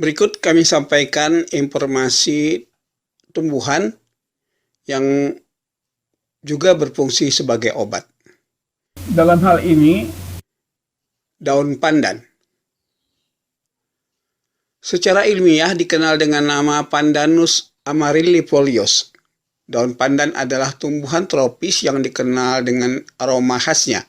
Berikut kami sampaikan informasi tumbuhan yang juga berfungsi sebagai obat. Dalam hal ini, daun pandan. Secara ilmiah dikenal dengan nama Pandanus amarillifolios. Daun pandan adalah tumbuhan tropis yang dikenal dengan aroma khasnya.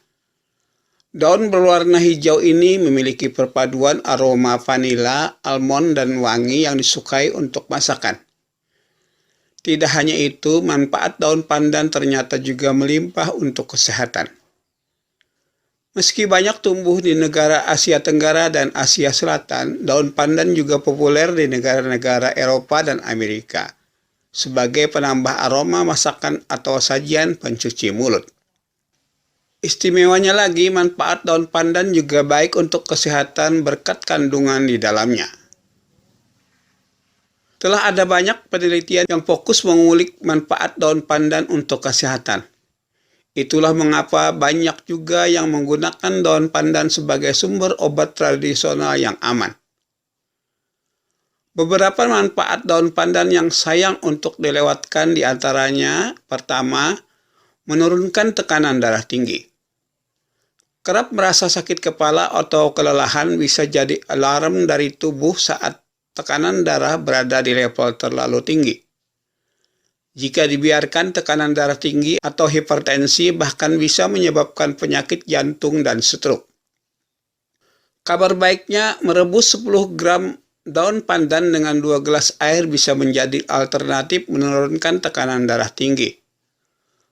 Daun berwarna hijau ini memiliki perpaduan aroma vanila, almond, dan wangi yang disukai untuk masakan. Tidak hanya itu, manfaat daun pandan ternyata juga melimpah untuk kesehatan. Meski banyak tumbuh di negara Asia Tenggara dan Asia Selatan, daun pandan juga populer di negara-negara Eropa dan Amerika sebagai penambah aroma masakan atau sajian pencuci mulut. Istimewanya lagi, manfaat daun pandan juga baik untuk kesehatan berkat kandungan di dalamnya. Telah ada banyak penelitian yang fokus mengulik manfaat daun pandan untuk kesehatan. Itulah mengapa banyak juga yang menggunakan daun pandan sebagai sumber obat tradisional yang aman. Beberapa manfaat daun pandan yang sayang untuk dilewatkan diantaranya, pertama, menurunkan tekanan darah tinggi. Kerap merasa sakit kepala atau kelelahan bisa jadi alarm dari tubuh saat tekanan darah berada di level terlalu tinggi. Jika dibiarkan, tekanan darah tinggi atau hipertensi bahkan bisa menyebabkan penyakit jantung dan stroke. Kabar baiknya, merebus 10 gram daun pandan dengan 2 gelas air bisa menjadi alternatif menurunkan tekanan darah tinggi.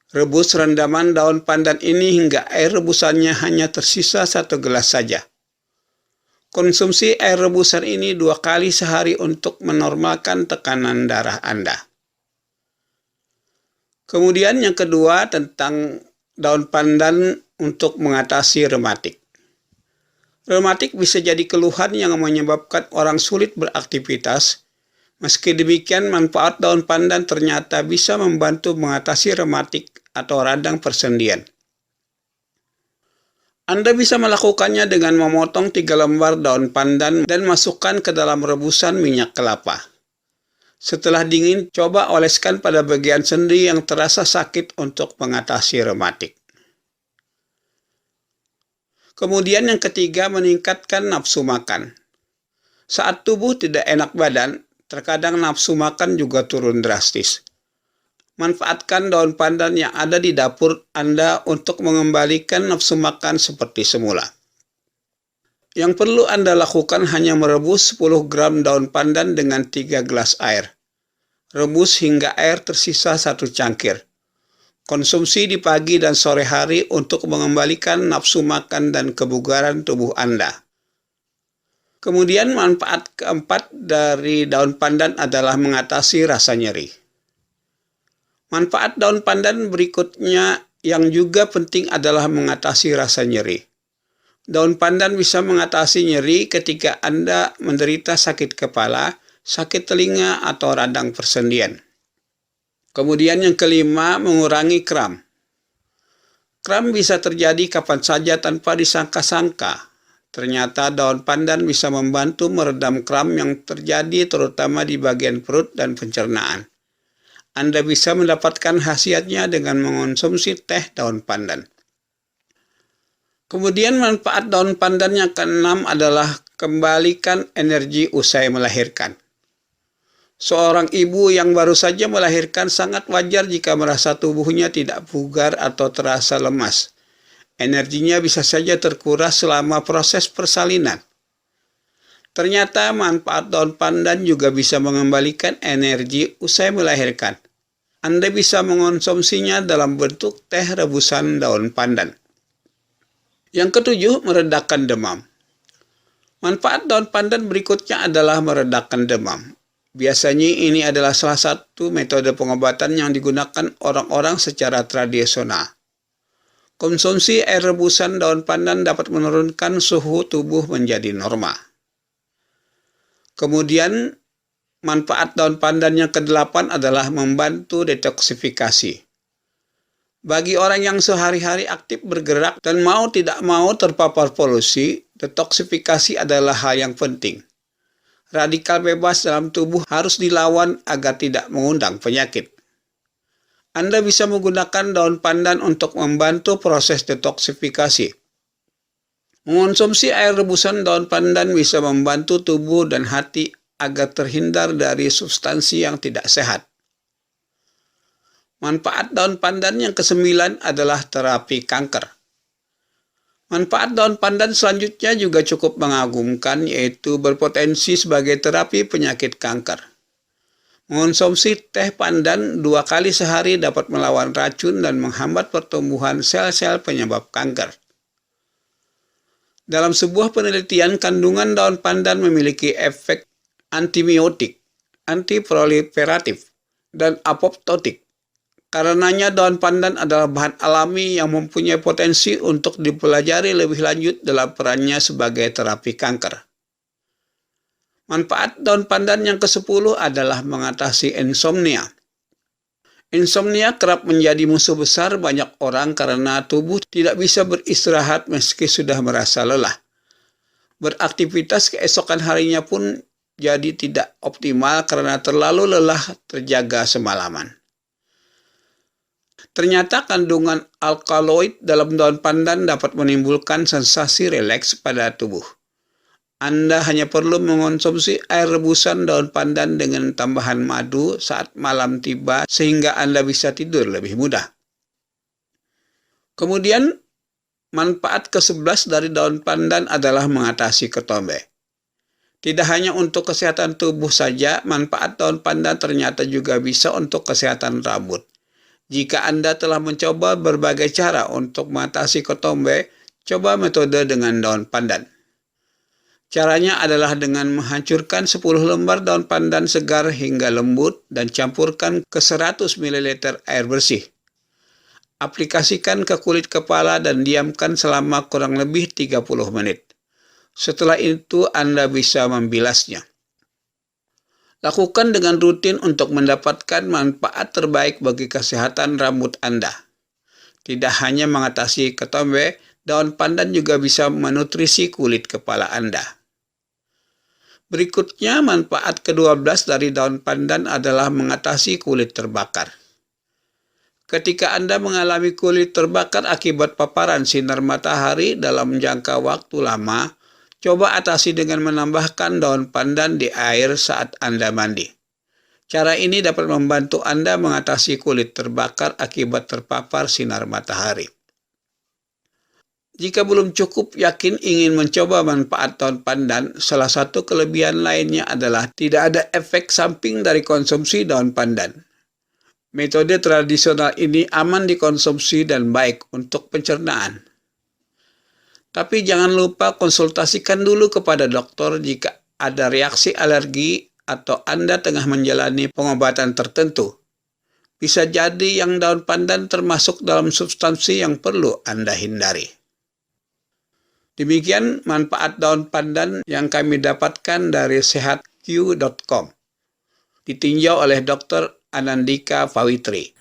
Rebus rendaman daun pandan ini hingga air rebusannya hanya tersisa 1 gelas saja. Konsumsi air rebusan ini 2 kali sehari untuk menormalkan tekanan darah Anda. Kemudian yang kedua tentang daun pandan untuk mengatasi rematik. Rematik bisa jadi keluhan yang menyebabkan orang sulit beraktivitas. Meski demikian, manfaat daun pandan ternyata bisa membantu mengatasi rematik atau radang persendian. Anda bisa melakukannya dengan memotong 3 lembar daun pandan dan masukkan ke dalam rebusan minyak kelapa. Setelah dingin, coba oleskan pada bagian sendi yang terasa sakit untuk mengatasi rematik. Kemudian yang ketiga, meningkatkan nafsu makan. Saat tubuh tidak enak badan, terkadang nafsu makan juga turun drastis. Manfaatkan daun pandan yang ada di dapur Anda untuk mengembalikan nafsu makan seperti semula. Yang perlu Anda lakukan hanya merebus 10 gram daun pandan dengan 3 gelas air. Rebus hingga air tersisa 1 cangkir. Konsumsi di pagi dan sore hari untuk mengembalikan nafsu makan dan kebugaran tubuh Anda. Kemudian manfaat keempat dari daun pandan adalah mengatasi rasa nyeri. Manfaat daun pandan berikutnya yang juga penting adalah mengatasi rasa nyeri. Daun pandan bisa mengatasi nyeri ketika Anda menderita sakit kepala, sakit telinga, atau radang persendian. Kemudian yang kelima, mengurangi kram. Kram bisa terjadi kapan saja tanpa disangka-sangka. Ternyata daun pandan bisa membantu meredam kram yang terjadi terutama di bagian perut dan pencernaan. Anda bisa mendapatkan khasiatnya dengan mengonsumsi teh daun pandan. Kemudian manfaat daun pandan yang keenam adalah kembalikan energi usai melahirkan. Seorang ibu yang baru saja melahirkan sangat wajar jika merasa tubuhnya tidak bugar atau terasa lemas. Energinya bisa saja terkuras selama proses persalinan. Ternyata manfaat daun pandan juga bisa mengembalikan energi usai melahirkan. Anda bisa mengonsumsinya dalam bentuk teh rebusan daun pandan. Yang ketujuh, meredakan demam. Manfaat daun pandan berikutnya adalah meredakan demam. Biasanya ini adalah salah satu metode pengobatan yang digunakan orang-orang secara tradisional. Konsumsi air rebusan daun pandan dapat menurunkan suhu tubuh menjadi normal. Kemudian, manfaat daun pandan yang ke-8 adalah membantu detoksifikasi. Bagi orang yang sehari-hari aktif bergerak dan mau tidak mau terpapar polusi, detoksifikasi adalah hal yang penting. Radikal bebas dalam tubuh harus dilawan agar tidak mengundang penyakit. Anda bisa menggunakan daun pandan untuk membantu proses detoksifikasi. Mengonsumsi air rebusan daun pandan bisa membantu tubuh dan hati agar terhindar dari substansi yang tidak sehat. Manfaat daun pandan yang ke-9 adalah terapi kanker. Manfaat daun pandan selanjutnya juga cukup mengagumkan, yaitu berpotensi sebagai terapi penyakit kanker. Mengonsumsi teh pandan 2 kali sehari dapat melawan racun dan menghambat pertumbuhan sel-sel penyebab kanker. Dalam sebuah penelitian, kandungan daun pandan memiliki efek antibiotik, antiproliferatif, dan apoptotik. Karenanya daun pandan adalah bahan alami yang mempunyai potensi untuk dipelajari lebih lanjut dalam perannya sebagai terapi kanker. Manfaat daun pandan yang ke-10 adalah mengatasi insomnia. Insomnia kerap menjadi musuh besar banyak orang karena tubuh tidak bisa beristirahat meski sudah merasa lelah. Beraktivitas keesokan harinya pun jadi tidak optimal karena terlalu lelah terjaga semalaman. Ternyata kandungan alkaloid dalam daun pandan dapat menimbulkan sensasi rileks pada tubuh. Anda hanya perlu mengonsumsi air rebusan daun pandan dengan tambahan madu saat malam tiba sehingga Anda bisa tidur lebih mudah. Kemudian, manfaat ke-11 dari daun pandan adalah mengatasi ketombe. Tidak hanya untuk kesehatan tubuh saja, manfaat daun pandan ternyata juga bisa untuk kesehatan rambut. Jika Anda telah mencoba berbagai cara untuk mengatasi ketombe, coba metode dengan daun pandan. Caranya adalah dengan menghancurkan 10 lembar daun pandan segar hingga lembut dan campurkan ke 100 ml air bersih. Aplikasikan ke kulit kepala dan diamkan selama kurang lebih 30 menit. Setelah itu Anda bisa membilasnya. Lakukan dengan rutin untuk mendapatkan manfaat terbaik bagi kesehatan rambut Anda. Tidak hanya mengatasi ketombe, daun pandan juga bisa menutrisi kulit kepala Anda. Berikutnya, manfaat ke-12 dari daun pandan adalah mengatasi kulit terbakar. Ketika Anda mengalami kulit terbakar akibat paparan sinar matahari dalam jangka waktu lama, coba atasi dengan menambahkan daun pandan di air saat Anda mandi. Cara ini dapat membantu Anda mengatasi kulit terbakar akibat terpapar sinar matahari. Jika belum cukup yakin ingin mencoba manfaat daun pandan, salah satu kelebihan lainnya adalah tidak ada efek samping dari konsumsi daun pandan. Metode tradisional ini aman dikonsumsi dan baik untuk pencernaan. Tapi jangan lupa konsultasikan dulu kepada dokter jika ada reaksi alergi atau Anda tengah menjalani pengobatan tertentu. Bisa jadi yang daun pandan termasuk dalam substansi yang perlu Anda hindari. Demikian manfaat daun pandan yang kami dapatkan dari sehatq.com. Ditinjau oleh Dr. Anandika Pawitri.